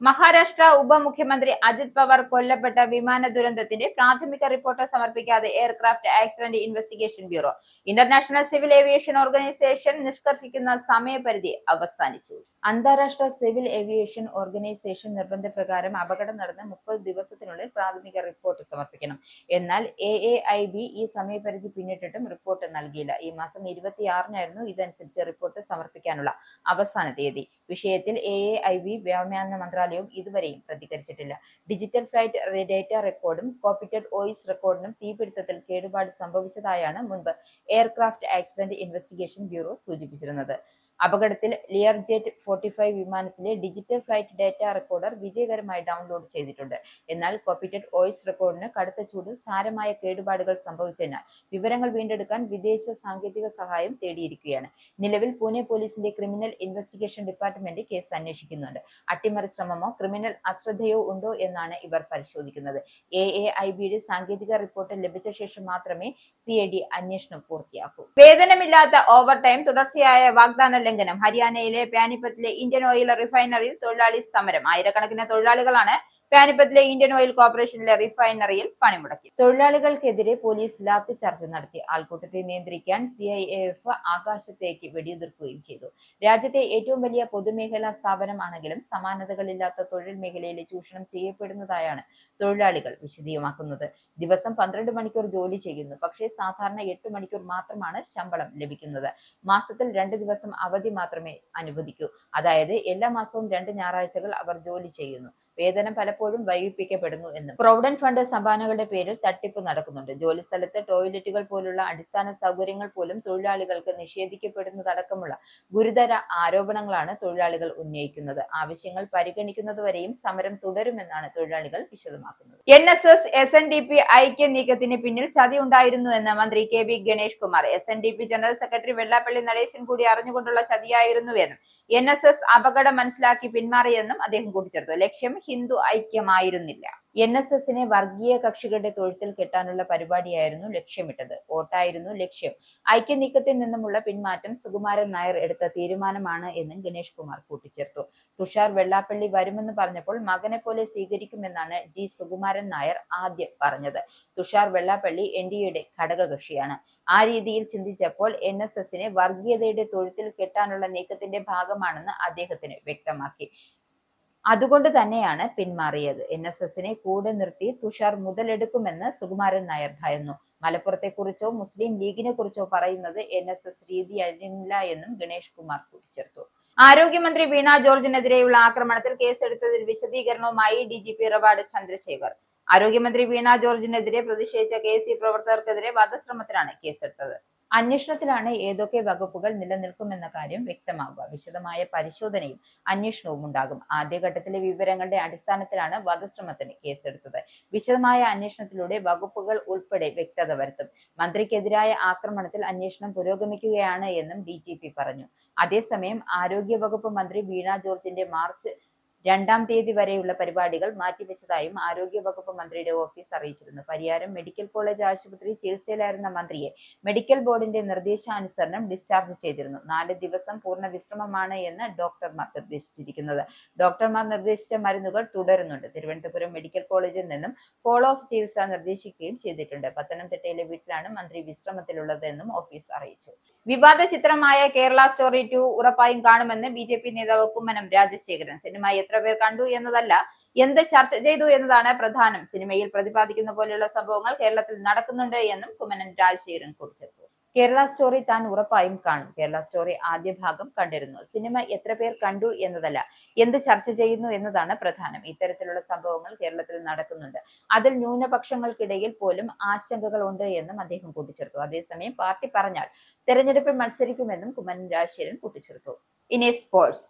മഹാരാഷ്ട്ര ഉപമുഖ്യമന്ത്രി അജിത് പവാർ കൊല്ലപ്പെട്ട വിമാന ദുരന്തത്തിന്റെ പ്രാഥമിക റിപ്പോർട്ട് സമർപ്പിക്കാതെ aircraft accident investigation bureau. International civil aviation organisation നിഷ്കർഷിക്കുന്ന സമയപരിധി അവസാനിച്ചു. അന്താരാഷ്ട്ര സിവിൽ ഏവിയേഷൻ ഓർഗനൈസേഷൻ നിർബന്ധപ്രകാരം അപകടം നടന്ന് 30 ദിവസത്തിനുള്ളിൽ പ്രാഥമിക റിപ്പോർട്ട് സമർപ്പിക്കണം. എന്നാൽ AAIB ഈ സമയപരിധി പിന്നിട്ടിട്ടും റിപ്പോർട്ട് നൽകിയില്ല. ഈ മാസം 26-നായിരുന്നു ഇതനുസരിച്ച് റിപ്പോർട്ട് സമർപ്പിക്കാനുള്ള അവസാന തീയതി. വിഷയത്തിൽ AAIB വ്യോമയാന മന്ത്രാലയവും ഇതുവരെയും പ്രതികരിച്ചിട്ടില്ല. ഡിജിറ്റൽ ഫ്ലൈറ്റ് ഡേറ്റ റെക്കോർഡും കോക്പിറ്റ് വോയിസ് റെക്കോർഡിനും തീപിടുത്തത്തിൽ കേടുപാട് സംഭവിച്ചതായാണ് മുൻപ് എയർക്രാഫ്റ്റ് ആക്സിഡന്റ് ഇൻവെസ്റ്റിഗേഷൻ ബ്യൂറോ സൂചിപ്പിച്ചിരുന്നത്. അപകടത്തിൽ ലിയർജെറ്റ് 45 വിമാനത്തിലെ ഡിജിറ്റൽ ഫ്ലൈറ്റ് ഡേറ്റ റെക്കോർഡർ വിജയകരമായി ഡൗൺലോഡ് ചെയ്തിട്ടുണ്ട്. എന്നാൽ കോക്പിറ്റ് വോയിസ് റെക്കോർഡിന് കടുത്ത ചൂടിൽ സാരമായ കേടുപാടുകൾ സംഭവിച്ചതിനാൽ വിവരങ്ങൾ വീണ്ടെടുക്കാൻ വിദേശ സാങ്കേതിക സഹായം തേടിയിരിക്കുകയാണ്. നിലവിൽ പൂനെ പോലീസിന്റെ ക്രിമിനൽ ഇൻവെസ്റ്റിഗേഷൻ ഡിപ്പാർട്ട്മെന്റ് കേസ് അന്വേഷിക്കുന്നുണ്ട്. അട്ടിമറി ശ്രമമോ ക്രിമിനൽ അശ്രദ്ധയോ ഉണ്ടോ എന്നാണ് ഇവർ പരിശോധിക്കുന്നത്. AAIBയുടെ സാങ്കേതിക റിപ്പോർട്ട് ലഭിച്ച ശേഷം മാത്രമേ CID അന്വേഷണം പൂർത്തിയാക്കൂ. വേതനമില്ലാത്ത ഓവർ ടൈം തുടർച്ചയായ വാഗ്ദാന ലംഘനം. ഹരിയാനയിലെ പാനിപ്പത്തിലെ ഇന്ത്യൻ ഓയിൽ റിഫൈനറിയിൽ തൊഴിലാളി സമരം. ആയിരക്കണക്കിന് തൊഴിലാളികളാണ് പാനിപ്പത്തിലെ ഇന്ത്യൻ ഓയിൽ കോർപ്പറേഷനിലെ റിഫൈനറിയിൽ പണിമുടക്കി. തൊഴിലാളികൾക്കെതിരെ പോലീസ് ലാത്തിചാർജ് നടത്തി. ആൾക്കൂട്ടത്തെ നിയന്ത്രിക്കാൻ CIAF ആകാശത്തേക്ക് വെടിയുതിർക്കുകയും ചെയ്തു. രാജ്യത്തെ ഏറ്റവും വലിയ പൊതുമേഖലാ സ്ഥാപനമാണെങ്കിലും സമാനതകളില്ലാത്ത തൊഴിൽ മേഖലയിലെ ചൂഷണം ചെയ്യപ്പെടുന്നതായാണ് തൊഴിലാളികൾ വിശദീയമാക്കുന്നത്. ദിവസം 12 മണിക്കൂർ ജോലി ചെയ്യുന്നു. പക്ഷേ സാധാരണ 8 മണിക്കൂർ മാത്രമാണ് ശമ്പളം ലഭിക്കുന്നത്. മാസത്തിൽ 2 ദിവസം അവധി മാത്രമേ അനുവദിക്കൂ. അതായത് എല്ലാ മാസവും 2 ഞായറാഴ്ചകൾ അവർ ജോലി ചെയ്യുന്നു. വേതനം പലപ്പോഴും വൈകിപ്പിക്കപ്പെടുന്നു എന്നും പ്രൊവിഡന്റ് ഫണ്ട് സംഭാവനകളുടെ പേരിൽ തട്ടിപ്പ് നടക്കുന്നുണ്ട്. ജോലിസ്ഥലത്ത് ടോയ്ലറ്റുകൾ പോലുള്ള അടിസ്ഥാന സൗകര്യങ്ങൾ പോലും തൊഴിലാളികൾക്ക് നിഷേധിക്കപ്പെടുന്നതടക്കമുള്ള ഗുരുതര ആരോപണങ്ങളാണ് തൊഴിലാളികൾ ഉന്നയിക്കുന്നത്. ആവശ്യങ്ങൾ പരിഗണിക്കുന്നതുവരെയും സമരം തുടരുമെന്നാണ് തൊഴിലാളികൾ വിശദമാക്കുന്നത്. NSS SNDP ഐക്യ നീക്കത്തിന് പിന്നിൽ ചതി ഉണ്ടായിരുന്നു എന്ന് മന്ത്രി KB Ganesh Kumar. SNDP general secretary Vellappally Natesan കൂടി അറിഞ്ഞുകൊണ്ടുള്ള ചതിയായിരുന്നുവെന്നും NSS അപകടം മനസ്സിലാക്കി പിന്മാറിയെന്നും അദ്ദേഹം കൂട്ടിച്ചേർത്തു. ലക്ഷ്യം ഹിന്ദു ഐക്യമായിരുന്നില്ല. NSSനെ വർഗീയ കക്ഷികളുടെ തൊഴുത്തിൽ കെട്ടാനുള്ള പരിപാടിയായിരുന്നു ലക്ഷ്യമിട്ടത്. വോട്ടായിരുന്നു ലക്ഷ്യം. ഐക്യനീക്കത്തിൽ നിന്നുമുള്ള പിന്മാറ്റം സുകുമാരൻ നായർ എടുത്ത തീരുമാനമാണ് എന്നും ഗണേഷ് കുമാർ കൂട്ടിച്ചേർത്തു. തുഷാർ വെള്ളാപ്പള്ളി വരുമെന്ന് പറഞ്ഞപ്പോൾ മകനെ പോലെ സ്വീകരിക്കുമെന്നാണ് G സുകുമാരൻ നായർ ആദ്യം പറഞ്ഞത്. തുഷാർ വെള്ളാപ്പള്ളി NDAയുടെ ഘടകകക്ഷിയാണ്. ആ രീതിയിൽ ചിന്തിച്ചപ്പോൾ NSSനെ വർഗീയതയുടെ തൊഴുത്തിൽ കെട്ടാനുള്ള നീക്കത്തിന്റെ ഭാഗമാണെന്ന് അദ്ദേഹത്തിന് വ്യക്തമാക്കി. അതുകൊണ്ട് തന്നെയാണ് പിന്മാറിയത്. NSSനെ കൂടെ നിർത്തി തുഷാർ മുതലെടുക്കുമെന്ന് സുകുമാരൻ നായർ ഭയന്നു. മലപ്പുറത്തെക്കുറിച്ചോ മുസ്ലിം ലീഗിനെ കുറിച്ചോ പറയുന്നത് NSS രീതിയല്ല എന്നും ഗണേഷ് കുമാർ കൂട്ടിച്ചേർത്തു. ആരോഗ്യമന്ത്രി വീണ ജോർജിനെതിരെയുള്ള ആക്രമണത്തിൽ കേസെടുത്തതിൽ വിശദീകരണവുമായി DGP റവാഡ് ചന്ദ്രശേഖർ. ആരോഗ്യമന്ത്രി വീണ ജോർജിനെതിരെ പ്രതിഷേധിച്ച KC പ്രവർത്തകർക്കെതിരെ വധശ്രമത്തിലാണ് കേസെടുത്തത്. അന്വേഷണത്തിലാണ് ഏതൊക്കെ വകുപ്പുകൾ നിലനിൽക്കുമെന്ന കാര്യം വ്യക്തമാകുക. വിശദമായ പരിശോധനയും അന്വേഷണവും ഉണ്ടാകും. ആദ്യഘട്ടത്തിലെ വിവരങ്ങളുടെ അടിസ്ഥാനത്തിലാണ് വധശ്രമത്തിന് കേസെടുത്തത്. വിശദമായ അന്വേഷണത്തിലൂടെ വകുപ്പുകൾ ഉൾപ്പെടെ വ്യക്തത വരുത്തും. മന്ത്രിക്കെതിരായ ആക്രമണത്തിൽ അന്വേഷണം പുരോഗമിക്കുകയാണ് എന്നും DGP പറഞ്ഞു. അതേസമയം ആരോഗ്യവകുപ്പ് മന്ത്രി വീണ ജോർജിന്റെ മാർച്ച് 2-ാം തീയതി വരെയുള്ള പരിപാടികൾ മാറ്റിവെച്ചതായും ആരോഗ്യവകുപ്പ് മന്ത്രിയുടെ ഓഫീസ് അറിയിച്ചിരുന്നു. പരിയാരം മെഡിക്കൽ കോളേജ് ആശുപത്രി ചികിത്സയിലായിരുന്ന മന്ത്രിയെ മെഡിക്കൽ ബോർഡിന്റെ നിർദ്ദേശാനുസരണം ഡിസ്ചാർജ് ചെയ്തിരുന്നു. 4 ദിവസം പൂർണ്ണ വിശ്രമമാണ് എന്ന് ഡോക്ടർമാർ നിർദ്ദേശിച്ചിരിക്കുന്നത്. ഡോക്ടർമാർ നിർദ്ദേശിച്ച മരുന്നുകൾ തുടരുന്നുണ്ട്. തിരുവനന്തപുരം മെഡിക്കൽ കോളേജിൽ നിന്നും ഫോളോ ഓഫ് ചികിത്സ നിർദ്ദേശിക്കുകയും ചെയ്തിട്ടുണ്ട്. പത്തനംതിട്ടയിലെ വീട്ടിലാണ് മന്ത്രി വിശ്രമത്തിലുള്ളതെന്നും ഓഫീസ് അറിയിച്ചു. വിവാദ ചിത്രമായ കേരള സ്റ്റോറി 2 ഉറപ്പായും കാണുമെന്ന് BJP നേതാവ് കുമ്മനം രാജശേഖരൻ. സിനിമ എത്ര പേർ കണ്ടു എന്നതല്ല, എന്ത് ചർച്ച ചെയ്തു എന്നതാണ് പ്രധാനം. സിനിമയിൽ പ്രതിപാദിക്കുന്ന പോലെയുള്ള സംഭവങ്ങൾ കേരളത്തിൽ നടക്കുന്നുണ്ട് എന്നും കുമ്മനം രാജശേഖരൻ കൂട്ടിച്ചേർത്തു. കേരള സ്റ്റോറി താൻ ഉറപ്പായും കാണും. കേരള സ്റ്റോറി ആദ്യ ഭാഗം കണ്ടിരുന്നു. സിനിമ എത്ര പേർ കണ്ടു എന്നതല്ല, എന്ത് ചർച്ച ചെയ്യുന്നു എന്നതാണ് പ്രധാനം. ഇത്തരത്തിലുള്ള സംഭവങ്ങൾ കേരളത്തിൽ നടക്കുന്നുണ്ട്. അതിൽ ന്യൂനപക്ഷങ്ങൾക്കിടയിൽ പോലും ആശങ്കകൾ ഉണ്ട് എന്നും അദ്ദേഹം കൂട്ടിച്ചേർത്തു. അതേസമയം പാർട്ടി പറഞ്ഞാൽ തെരഞ്ഞെടുപ്പിൽ മത്സരിക്കുമെന്നും കുമ്മനം രാജശേഖരൻ കൂട്ടിച്ചേർത്തു. ഇനി സ്പോർട്സ്.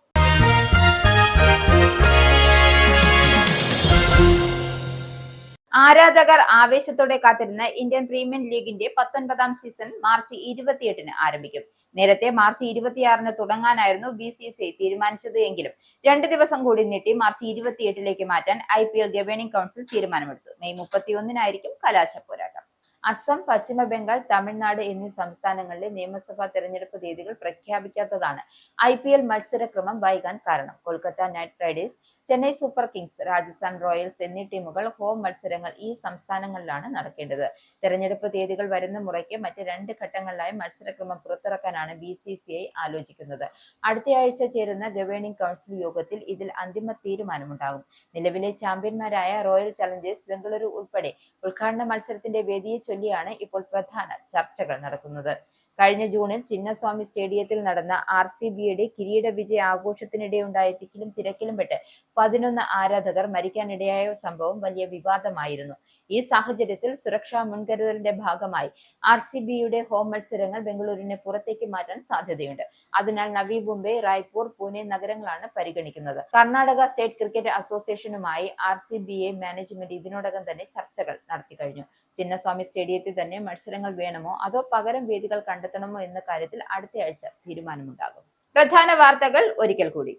ആരാധകർ ആവേശത്തോടെ കാത്തിരുന്ന ഇന്ത്യൻ പ്രീമിയർ ലീഗിന്റെ 19-ാം സീസൺ മാർച്ച് 28-ന് ആരംഭിക്കും. നേരത്തെ മാർച്ച് 26-ന് തുടങ്ങാനായിരുന്നു BCCI തീരുമാനിച്ചത് എങ്കിലും 2 ദിവസം കൂടി നീട്ടി മാർച്ച് 28-ലേക്ക് മാറ്റാൻ IPL ഗവേണിംഗ് കൗൺസിൽ തീരുമാനമെടുത്തു. മെയ് 31-നായിരിക്കും കലാശ പോരാട്ടം. അസം, പശ്ചിമ ബംഗാൾ, തമിഴ്നാട് എന്നീ സംസ്ഥാനങ്ങളിലെ നിയമസഭാ തെരഞ്ഞെടുപ്പ് തീയതികൾ പ്രഖ്യാപിക്കാത്തതാണ് IPL മത്സരക്രമം വൈകാൻ കാരണം. Kolkata night Riders, Chennai super Kings, Rajasthan Royals എന്നീ ടീമുകൾ ഹോം മത്സരങ്ങൾ ഈ സംസ്ഥാനങ്ങളിലാണ് നടക്കേണ്ടത്. തെരഞ്ഞെടുപ്പ് തീയതികൾ വരുന്ന മുറയ്ക്ക് മറ്റ് 2 ഘട്ടങ്ങളിലായി മത്സരക്രമം പുറത്തിറക്കാനാണ് BCCI ആലോചിക്കുന്നത്. അടുത്തയാഴ്ച ചേരുന്ന ഗവേണിംഗ് കൗൺസിൽ യോഗത്തിൽ ഇതിൽ അന്തിമ തീരുമാനമുണ്ടാകും. നിലവിലെ ചാമ്പ്യന്മാരായ റോയൽ ചലഞ്ചേഴ്സ് ബംഗളൂരു ഉൾപ്പെടെ ഉദ്ഘാടന മത്സരത്തിന്റെ വേദിയെ ചൊല്ലിയാണ് ഇപ്പോൾ പ്രധാന ചർച്ചകൾ നടക്കുന്നത്. കഴിഞ്ഞ ജൂണിൽ ചിന്നസ്വാമി സ്റ്റേഡിയത്തിൽ നടന്ന RCBയുടെ കിരീട വിജയ ആഘോഷത്തിനിടെയുണ്ടായ തിക്കിലും തിരക്കിലും പെട്ട് 11 ആരാധകർ മരിക്കാനിടയായ സംഭവം വലിയ വിവാദമായിരുന്നു. ഈ സാഹചര്യത്തിൽ സുരക്ഷാ മുൻകരുതലിന്റെ ഭാഗമായി RCBയുടെ ഹോം മത്സരങ്ങൾ ബംഗളൂരുവിനെ പുറത്തേക്ക് മാറ്റാൻ സാധ്യതയുണ്ട്. അതിനാൽ നവി മുംബൈ, റായ്പൂർ, പൂനെ നഗരങ്ങളാണ് പരിഗണിക്കുന്നത്. കർണാടക സ്റ്റേറ്റ് ക്രിക്കറ്റ് അസോസിയേഷനുമായി RCBA മാനേജ്മെന്റ് ഇതിനോടകം തന്നെ ചർച്ചകൾ നടത്തിക്കഴിഞ്ഞു. ചിന്നസ്വാമി സ്റ്റേഡിയത്തിൽ തന്നെ മത്സരങ്ങൾ വേണമോ അതോ പകരം വേദികൾ കണ്ടെത്തണമോ എന്ന കാര്യത്തിൽ അടുത്തയാഴ്ച തീരുമാനമുണ്ടാകും. പ്രധാന വാർത്തകൾ ഒരിക്കൽ കൂടി.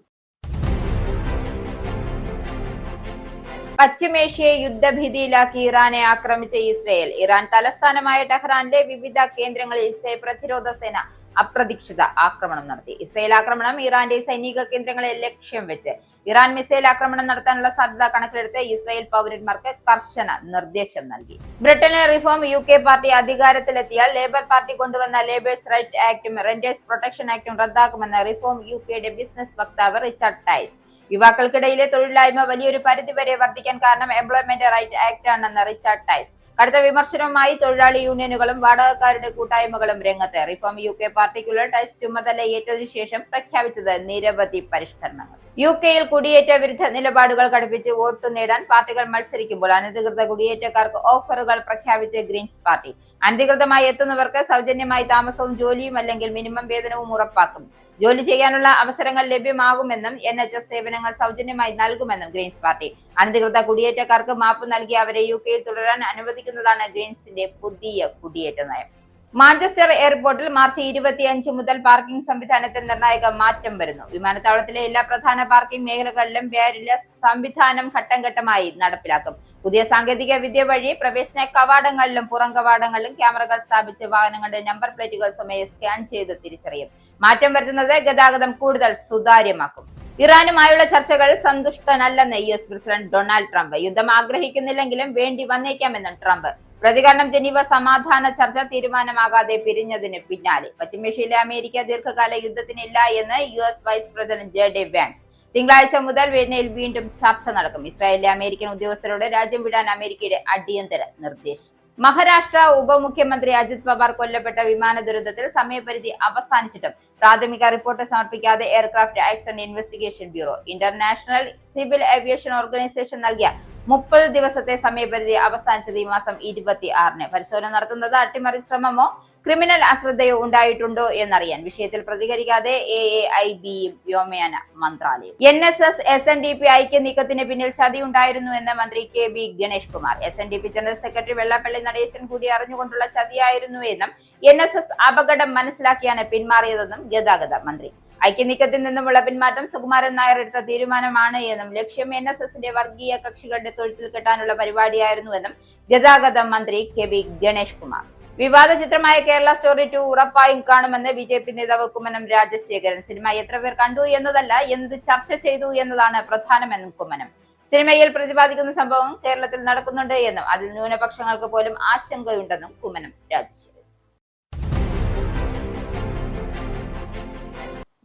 പശ്ചിമേഷ്യയെ യുദ്ധഭീതിയിലാക്കി ഇറാനെ ആക്രമിച്ച ഇസ്രയേൽ. ഇറാൻ തലസ്ഥാനമായ ടെഹ്റാനിലെ വിവിധ കേന്ദ്രങ്ങളിൽ ഇസ്രയേൽ പ്രതിരോധ സേന അപ്രതീക്ഷിത ആക്രമണം നടത്തി. ഇസ്രയേൽ ആക്രമണം ഇറാന്റെ സൈനിക കേന്ദ്രങ്ങളെ ലക്ഷ്യം വെച്ച്. ഇറാൻ മിസൈൽ ആക്രമണം നടത്താനുള്ള സാധ്യത കണക്കിലെടുത്ത് ഇസ്രയേൽ പൗരന്മാർക്ക് കർശന നിർദ്ദേശം നൽകി. ബ്രിട്ടനിലെ റിഫോം UK പാർട്ടി അധികാരത്തിലെത്തിയാൽ ലേബർ പാർട്ടി കൊണ്ടുവന്ന ലേബേഴ്സ് റൈറ്റ് ആക്ടും റെന്റേഴ്സ് പ്രൊട്ടക്ഷൻ ആക്ടും റദ്ദാക്കുമെന്ന് റിഫോം UKയുടെ ബിസിനസ് വക്താവ് റിച്ചാർഡ് ടൈസ്. യുവാക്കൾക്കിടയിലെ തൊഴിലില്ലായ്മ വലിയൊരു പരിധിവരെ വർദ്ധിക്കാൻ കാരണം എംപ്ലോയ്മെന്റ് റൈറ്റ് ആക്ട് ആണെന്ന് റിച്ചാർഡ് ടൈസ്. കടുത്ത വിമർശനവുമായി തൊഴിലാളി യൂണിയനുകളും വാടകക്കാരുടെ കൂട്ടായ്മകളും രംഗത്ത്. റിഫോം UK പാർട്ടിക്കുള്ള ടൈസ് ചുമതലയേറ്റതിനു ശേഷം പ്രഖ്യാപിച്ചത് നിരവധി പരിഷ്കരണങ്ങൾ. UKയിൽ കുടിയേറ്റ വിരുദ്ധ നിലപാടുകൾ കടുപ്പിച്ച് വോട്ട് നേടാൻ പാർട്ടികൾ മത്സരിക്കുമ്പോൾ അനധികൃത കുടിയേറ്റക്കാർക്ക് ഓഫറുകൾ പ്രഖ്യാപിച്ച് ഗ്രീൻസ് പാർട്ടി. അനധികൃതമായി എത്തുന്നവർക്ക് സൗജന്യമായി താമസവും ജോലിയും അല്ലെങ്കിൽ മിനിമം വേതനവും ഉറപ്പാക്കും. ജോലി ചെയ്യാനുള്ള അവസരങ്ങൾ ലഭ്യമാകുമെന്നും NHS സേവനങ്ങൾ സൗജന്യമായി നൽകുമെന്നും ഗ്രീൻസ് പാർട്ടി. അനധികൃത കുടിയേറ്റക്കാർക്ക് മാപ്പ് നൽകി അവരെ UKയിൽ തുടരാൻ അനുവദിക്കുന്നതാണ് ഗ്രീൻസിന്റെ പുതിയ കുടിയേറ്റ നയം. മാഞ്ചസ്റ്റർ എയർപോർട്ടിൽ മാർച്ച് 25 മുതൽ പാർക്കിംഗ് സംവിധാനത്തിൽ നിർണായക മാറ്റം വരുന്നു. വിമാനത്താവളത്തിലെ എല്ലാ പ്രധാന പാർക്കിംഗ് മേഖലകളിലും ബാരിയർലെസ് സംവിധാനം ഘട്ടം ഘട്ടമായി നടപ്പിലാക്കും. പുതിയ സാങ്കേതിക വിദ്യ വഴി പ്രവേശന കവാടങ്ങളിലും പുറം കവാടങ്ങളിലും ക്യാമറകൾ സ്ഥാപിച്ച് വാഹനങ്ങളുടെ നമ്പർ പ്ലേറ്റുകൾ സ്വമേധയാ സ്കാൻ ചെയ്ത് തിരിച്ചറിയും. മാറ്റം വരുത്തുന്നത് ഗതാഗതം കൂടുതൽ സുതാര്യമാക്കും. ഇറാനുമായുള്ള ചർച്ചകൾ സന്തുഷ്ടനല്ലെന്ന് US പ്രസിഡന്റ് ഡൊണാൾഡ് ട്രംപ്. യുദ്ധം ആഗ്രഹിക്കുന്നില്ലെങ്കിലും വേണ്ടി വന്നേക്കാമെന്നും ട്രംപ്. പ്രതികരണം: ജനീവ സമാധാന ചർച്ച തീരുമാനമാകാതെ പിരിഞ്ഞതിന് പിന്നാലെ പശ്ചിമേഷ്യയിലെ അമേരിക്ക ദീർഘകാല യുദ്ധത്തിനില്ല എന്ന് US vice president JD Vance. തിങ്കളാഴ്ച മുതൽ വെനയിൽ വീണ്ടും ചർച്ച നടക്കും. ഇസ്രായേലിലെ അമേരിക്കൻ ഉദ്യോഗസ്ഥരോട് രാജ്യം വിടാൻ അമേരിക്കയുടെ അടിയന്തര നിർദ്ദേശം. മഹാരാഷ്ട്ര ഉപമുഖ്യമന്ത്രി അജിത് പവാർ കൊല്ലപ്പെട്ട വിമാന ദുരന്തത്തിൽ സമയപരിധി അവസാനിച്ചിട്ടും പ്രാഥമിക റിപ്പോർട്ട് സമർപ്പിക്കാതെ aircraft accident investigation bureau. International civil aviation organisation നൽകിയ 30 ദിവസത്തെ സമയപരിധി അവസാനിച്ചത് ഈ മാസം 26-ന്. പരിശോധന നടത്തുന്നത് അട്ടിമറി ശ്രമമോ ക്രിമിനൽ അശ്രദ്ധയോ ഉണ്ടായിട്ടുണ്ടോ എന്നറിയാൻ വിഷയത്തിൽ പ്രതികരിക്കാതെ AAIBയും വ്യോമയാന മന്ത്രാലയം. NSS SNDP ഐക്യ നീക്കത്തിന് പിന്നിൽ ചതിയുണ്ടായിരുന്നു എന്ന് മന്ത്രി KB Ganesh Kumar. SNDP general secretary Vellappally Natesan കൂടി അറിഞ്ഞുകൊണ്ടുള്ള ചതിയായിരുന്നു എന്നും NSS അപകടം മനസ്സിലാക്കിയാണ് പിന്മാറിയതെന്നും ഗതാഗത മന്ത്രി. ഐക്യനീക്കത്തിൽ നിന്നുമുള്ള പിന്മാറ്റം സുകുമാരൻ നായർ എടുത്ത തീരുമാനമാണ് എന്നും ലക്ഷ്യം NSSന്റെ വർഗീയ കക്ഷികളുടെ തൊഴുത്തിൽ കെട്ടാനുള്ള പരിപാടിയായിരുന്നുവെന്നും ഗതാഗത മന്ത്രി KB ഗണേഷ് കുമാർ. വിവാദ ചിത്രമായ കേരള സ്റ്റോറി 2 ഉറപ്പായും കാണുമെന്ന് BJP നേതാവ് കുമ്മനം രാജശേഖരൻ. സിനിമ എത്ര പേർ കണ്ടു എന്നതല്ല, എന്ത് ചർച്ച ചെയ്തു എന്നതാണ് പ്രധാനമെന്നും കുമ്മനം. സിനിമയിൽ പ്രതിപാദിക്കുന്ന സംഭവം കേരളത്തിൽ നടക്കുന്നുണ്ട് എന്നും അതിൽ ന്യൂനപക്ഷങ്ങൾക്ക് പോലും ആശങ്കയുണ്ടെന്നും കുമ്മനം രാജശേഖരൻ.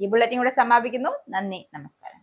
ഈ ബുള്ളറ്റിൻ കൂടെ സമാപിക്കുന്നു. നന്ദി, നമസ്കാരം.